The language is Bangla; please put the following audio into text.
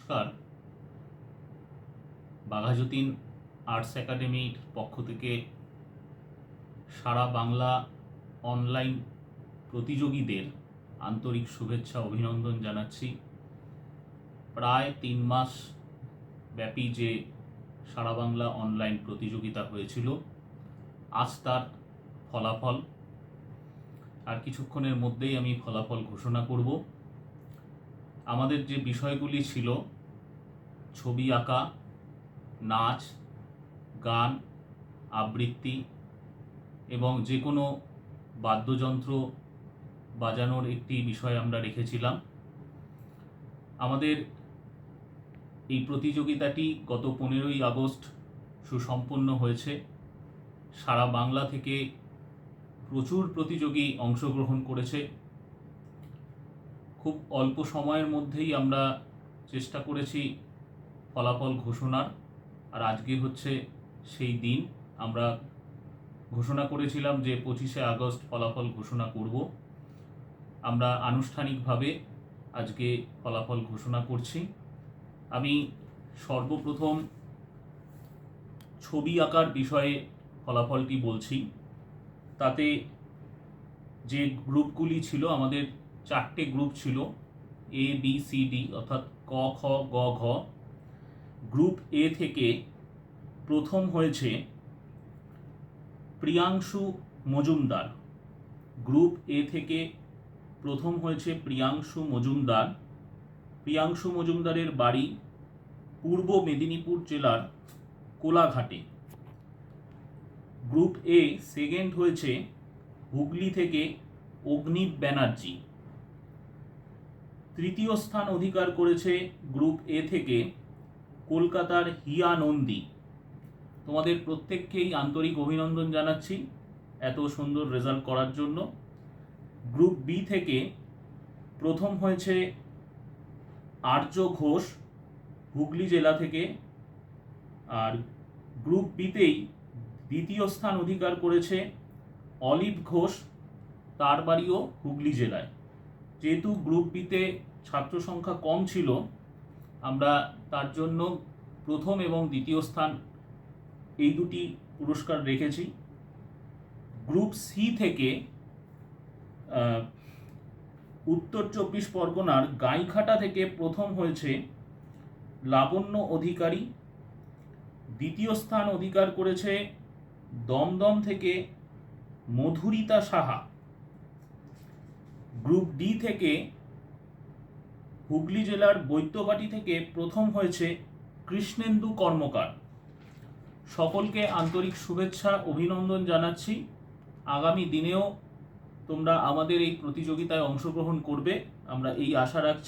নমস্কার। বাঘাযতীন আর্টস একাডেমির পক্ষ থেকে সারা বাংলা অনলাইন প্রতিযোগীদের আন্তরিক শুভেচ্ছা অভিনন্দন জানাচ্ছি। প্রায় 3 মাস ব্যাপী যে সারা বাংলা অনলাইন প্রতিযোগিতা হয়েছিল, আজ তার ফলাফল। আর কিছুক্ষণের মধ্যেই আমি ফলাফল ঘোষণা করব। আমাদের যে বিষয়গুলি ছিল ছবি আঁকা, নাচ, গান, আবৃত্তি এবং যে কোনো বাদ্যযন্ত্র বাজানোর একটি বিষয় আমরা রেখেছিলাম। আমাদের এই প্রতিযোগিতাটি গত 15ই আগস্ট সুসম্পন্ন হয়েছে। সারা বাংলা থেকে প্রচুর প্রতিযোগী অংশগ্রহণ করেছে। খুব অল্প সময়ের মধ্যেই আমরা চেষ্টা করেছি ফলাফল ঘোষণার, আর আজকে হচ্ছে সেই দিন। আমরা ঘোষণা করেছিলাম যে 25শে আগস্ট ফলাফল ঘোষণা করব। আমরা আনুষ্ঠানিকভাবে আজকে ফলাফল ঘোষণা করছি। আমি সর্বপ্রথম ছবি আঁকার বিষয়ে ফলাফলটি বলছি। তাতে যে গ্রুপগুলি ছিল, আমাদের 4টে গ্রুপ ছিল, A B C D অর্থাৎ ক খ গ ঘ। গ্রুপ এ থেকে প্রথম হয়েছে প্রিয়াংশু মজুমদার। গ্রুপ এ থেকে প্রথম হয়েছে প্রিয়াংশু মজুমদার। প্রিয়াংশু মজুমদারের বাড়ি পূর্ব মেদিনীপুর জেলার কোলাঘাটে। গ্রুপ এ সেকেন্ড হয়েছে হুগলি থেকে অগ্নিব ব্যানার্জি। তৃতীয় স্থান অধিকার করেছে গ্রুপ এ থেকে কলকাতার হিয়া নন্দী। তোমাদের প্রত্যেককেই আন্তরিক অভিনন্দন জানাচ্ছি এত সুন্দর রেজাল্ট করার জন্য। গ্রুপ বি থেকে প্রথম হয়েছে আর্য ঘোষ, হুগলি জেলা থেকে। আর গ্রুপ বিতেই দ্বিতীয় স্থান অধিকার করেছে অলিভ ঘোষ, তার বাড়িও হুগলি জেলায়। যেহেতু গ্রুপ বিতে ছাত্র সংখ্যা কম ছিল, আমরা তার জন্য প্রথম এবং দ্বিতীয় স্থান এই দুটি পুরস্কার রেখেছি। গ্রুপ সি থেকে উত্তর 24 পরগনার গাইঘাটা থেকে প্রথম হয়েছে লাবণ্য অধিকারী। দ্বিতীয় স্থান অধিকার করেছে দমদম থেকে মধুরিতা সাহা। গ্রুপ ডি থেকে হুগলি জেলার বৈদ্যবাটি থেকে প্রথম হয়েছে কৃষ্ণেন্দু কর্মকার। সকলকে আন্তরিক শুভেচ্ছা অভিনন্দন জানাচ্ছি। আগামী দিনেও তোমরা আমাদের এই প্রতিযোগিতায় অংশগ্রহণ করবে, আমরা এই আশা রাখছি।